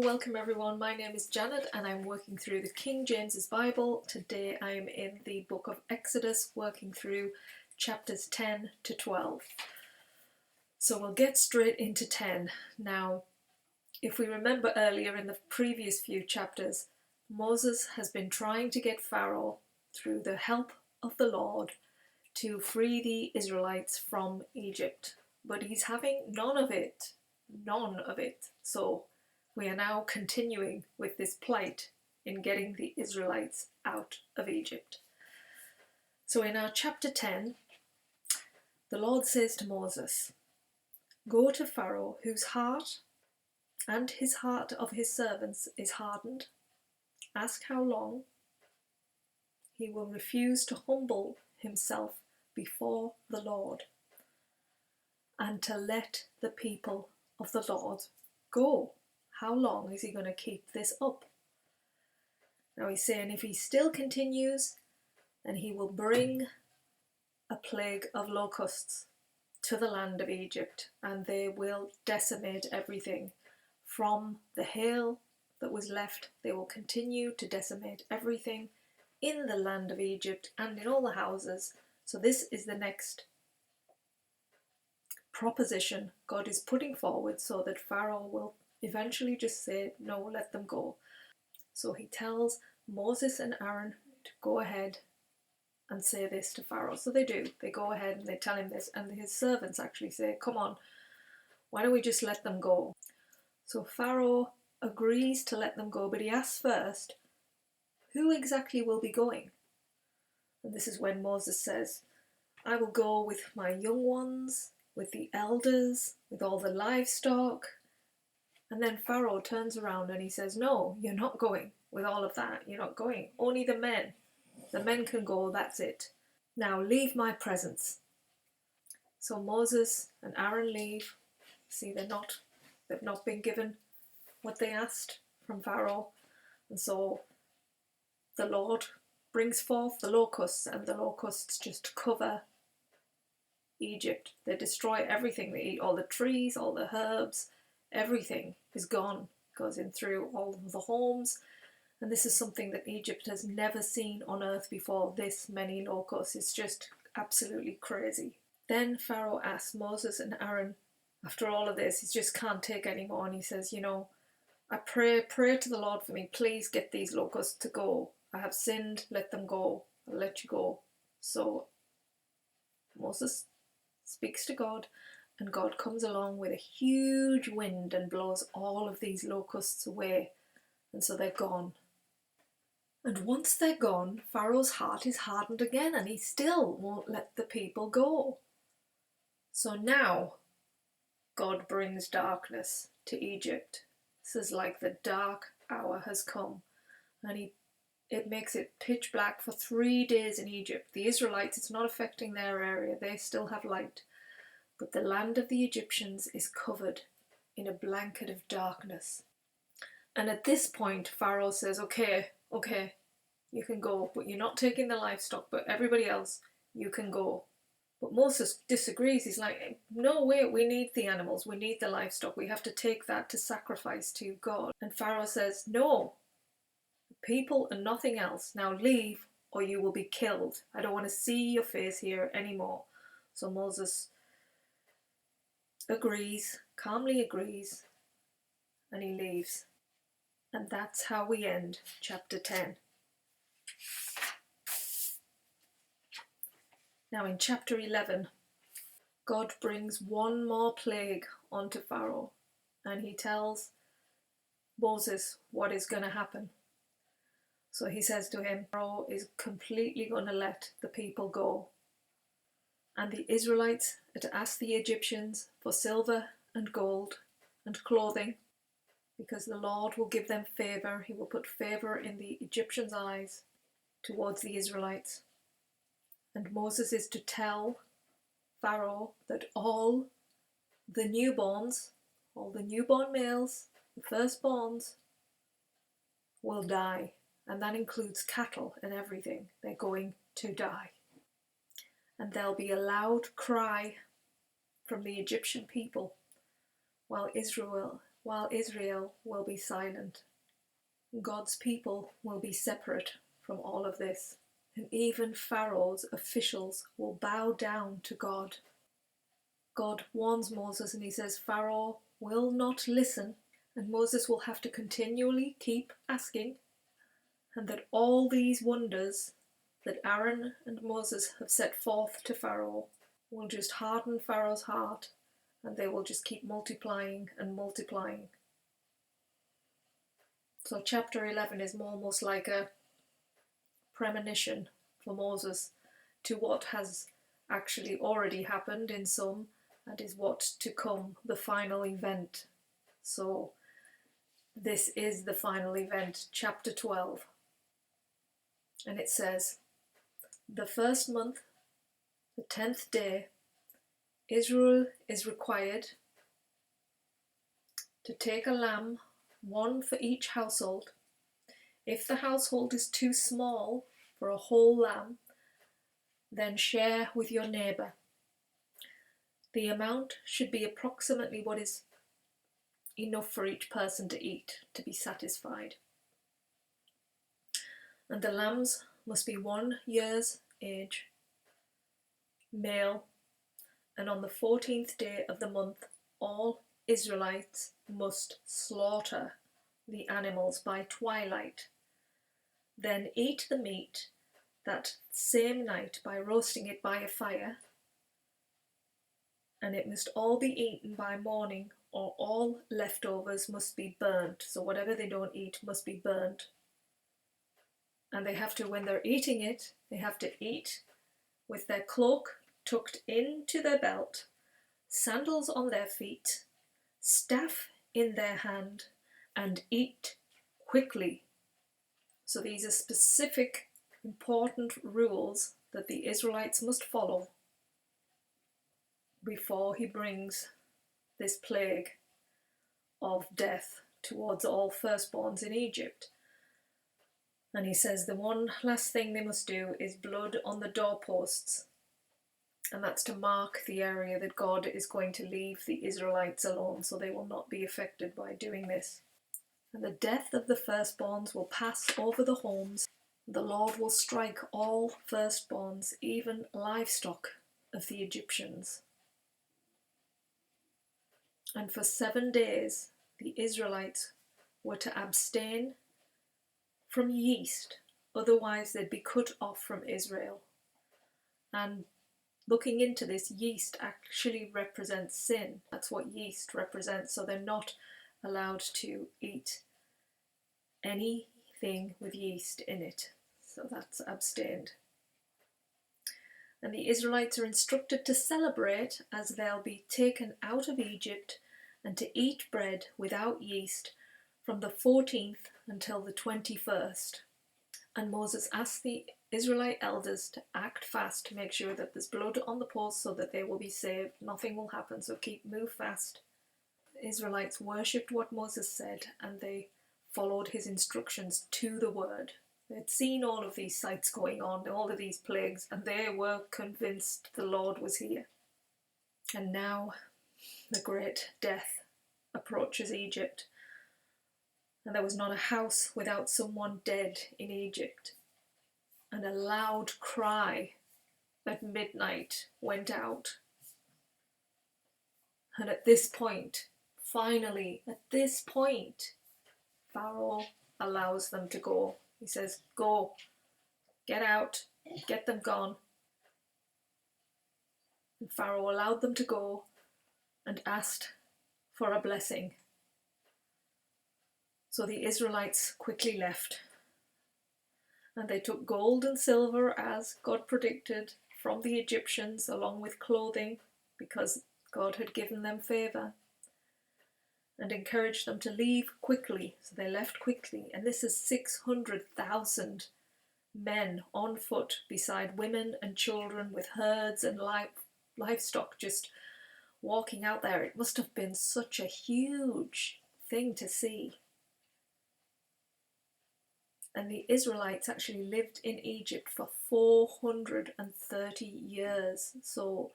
welcome everyone. My name is Janet and I'm working through the King James's Bible. Today I am in the book of Exodus, working through chapters 10 to 12. So we'll get straight into 10. Now, if we remember earlier in the previous few chapters, Moses has been trying to get Pharaoh, through the help of the Lord, to free the Israelites from Egypt. But he's having none of it. None of it. So we are now continuing with this plight in getting the Israelites out of Egypt. So in our chapter 10, the Lord says to Moses, "Go to Pharaoh, whose heart and his heart of his servants is hardened. Ask how long. He will refuse to humble himself before the Lord, and to let the people of the Lord go." How long is he going to keep this up? Now he's saying if he still continues, then he will bring a plague of locusts to the land of Egypt, and they will decimate everything. From the hail that was left, they will continue to decimate everything in the land of Egypt and in all the houses. So this is the next proposition God is putting forward, so that Pharaoh will eventually just say, no, let them go. So he tells Moses and Aaron to go ahead and say this to Pharaoh. So they do. They go ahead and they tell him this, and his servants actually say, come on, why don't we just let them go? So Pharaoh agrees to let them go, but he asks first, who exactly will be going? And this is when Moses says, I will go with my young ones, with the elders, with all the livestock. And then Pharaoh turns around and he says, no, you're not going with all of that. You're not going. Only the men. The men can go, that's it. Now leave my presence. So Moses and Aaron leave. See, they've not been given what they asked from Pharaoh. And so the Lord brings forth the locusts, and the locusts just cover Egypt. They destroy everything. They eat all the trees, all the herbs. Everything is gone, goes in through all of the homes, and this is something that Egypt has never seen on earth before, this many locusts. It's just absolutely crazy. Then Pharaoh asks Moses and Aaron, after all of this, he just can't take anymore, and he says, I pray to the Lord for me, please get these locusts to go. I have sinned, let them go, I'll let you go. So Moses speaks to God, and God comes along with a huge wind and blows all of these locusts away. And so they're gone. And once they're gone, Pharaoh's heart is hardened again, and he still won't let the people go. So now God brings darkness to Egypt. This is like the dark hour has come. And it makes it pitch black for 3 days in Egypt. The Israelites, it's not affecting their area. They still have light. But the land of the Egyptians is covered in a blanket of darkness. And at this point, Pharaoh says, okay, you can go, but you're not taking the livestock, but everybody else, you can go. But Moses disagrees. He's like, no, wait, we need the animals, we need the livestock, we have to take that to sacrifice to God. And Pharaoh says, no, people and nothing else. Now leave, or you will be killed. I don't want to see your face here anymore. So Moses calmly agrees, and he leaves. And that's how we end chapter 10. Now in chapter 11, God brings one more plague onto Pharaoh, and he tells Moses what is going to happen. So he says to him, Pharaoh is completely going to let the people go. And the Israelites are to ask the Egyptians for silver and gold and clothing, because the Lord will give them favour. He will put favour in the Egyptians' eyes towards the Israelites. And Moses is to tell Pharaoh that all the newborns, all the newborn males, the firstborns, will die. And that includes cattle and everything. They're going to die. And there'll be a loud cry from the Egyptian people, while Israel while Israel will be silent. God's people will be separate from all of this, and even Pharaoh's officials will bow down to God. God warns Moses and he says Pharaoh will not listen, and Moses will have to continually keep asking, and that all these wonders that Aaron and Moses have set forth to Pharaoh will just harden Pharaoh's heart, and they will just keep multiplying and multiplying. So chapter 11 is almost like a premonition for Moses to what has actually already happened in some, and is what to come, the final event. So this is the final event, chapter 12. And it says, the first month, the 10th day, Israel is required to take a lamb, one for each household. If the household is too small for a whole lamb, then share with your neighbour. The amount should be approximately what is enough for each person to eat, to be satisfied. And the lambs must be 1 year's age, male, and on the 14th day of the month, all Israelites must slaughter the animals by twilight. Then eat the meat that same night by roasting it by a fire, and it must all be eaten by morning, or all leftovers must be burnt. So whatever they don't eat must be burnt. And they have to, when they're eating it, they have to eat with their cloak tucked into their belt, sandals on their feet, staff in their hand, and eat quickly. So these are specific, important rules that the Israelites must follow before he brings this plague of death towards all firstborns in Egypt. And he says the one last thing they must do is blood on the doorposts, and that's to mark the area that God is going to leave the Israelites alone, so they will not be affected by doing this. And the death of the firstborns will pass over the homes. The Lord will strike all firstborns, even livestock of the Egyptians. And for 7 days the Israelites were to abstain from yeast, otherwise they'd be cut off from Israel. And looking into this, yeast actually represents sin. That's what yeast represents, so they're not allowed to eat anything with yeast in it. So that's abstained. And the Israelites are instructed to celebrate as they'll be taken out of Egypt, and to eat bread without yeast from the 14th until the 21st. And Moses asked the Israelite elders to act fast to make sure that there's blood on the posts so that they will be saved. Nothing will happen, so move fast. The Israelites worshipped what Moses said, and they followed his instructions to the word. They'd seen all of these sights going on, all of these plagues, and they were convinced the Lord was here. And now the great death approaches Egypt. And there was not a house without someone dead in Egypt. And a loud cry at midnight went out. And at this point, finally, at this point, Pharaoh allows them to go. He says, go, get out, get them gone. And Pharaoh allowed them to go and asked for a blessing. So the Israelites quickly left. And they took gold and silver, as God predicted, from the Egyptians, along with clothing, because God had given them favour, and encouraged them to leave quickly. So they left quickly. And this is 600,000 men on foot, beside women and children with herds and livestock just walking out there. It must have been such a huge thing to see. And the Israelites actually lived in Egypt for 430 years. So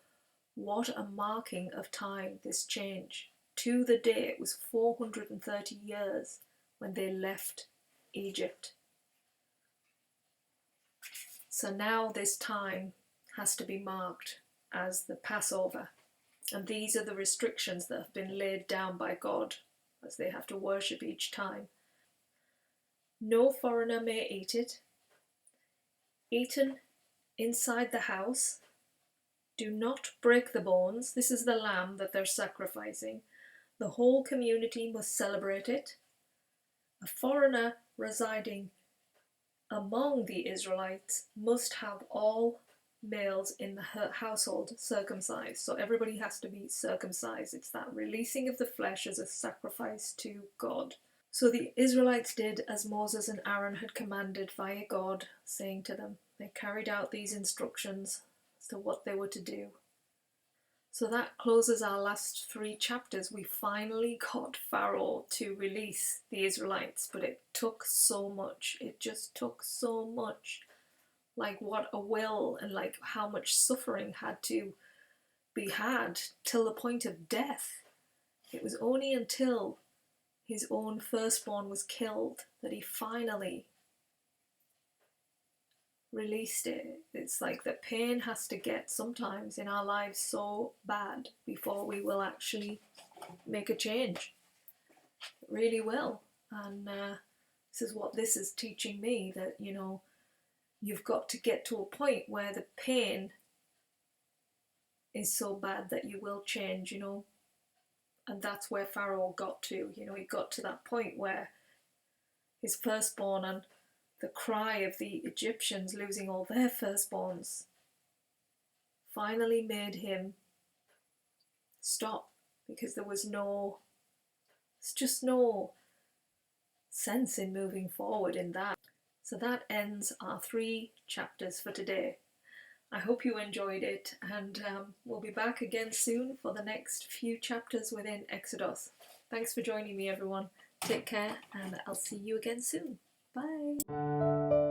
what a marking of time, this change. to the day, it was 430 years when they left Egypt. So now this time has to be marked as the Passover. And these are the restrictions that have been laid down by God as they have to worship each time. No foreigner may eat it. Eaten inside the house. Do not break the bones. This is the lamb that they're sacrificing. The whole community must celebrate it. A foreigner residing among the Israelites must have all males in the household circumcised. So everybody has to be circumcised. It's that releasing of the flesh as a sacrifice to God. So the Israelites did as Moses and Aaron had commanded via God, saying to them. They carried out these instructions as to what they were to do. So that closes our last 3 chapters. We finally got Pharaoh to release the Israelites, but it took so much. It just took so much. Like what a will, and like how much suffering had to be had till the point of death. It was only until his own firstborn was killed that he finally released it. It's like the pain has to get sometimes in our lives so bad before we will actually make a change. It really will. And this is what this is teaching me, that, you know, you've got to get to a point where the pain is so bad that you will change, you know. And that's where Pharaoh got to. You know, he got to that point where his firstborn and the cry of the Egyptians losing all their firstborns finally made him stop, because there's just no sense in moving forward in that. So that ends our 3 chapters for today. I hope you enjoyed it, and we'll be back again soon for the next few chapters within Exodus. Thanks for joining me, everyone. Take care, and I'll see you again soon. Bye.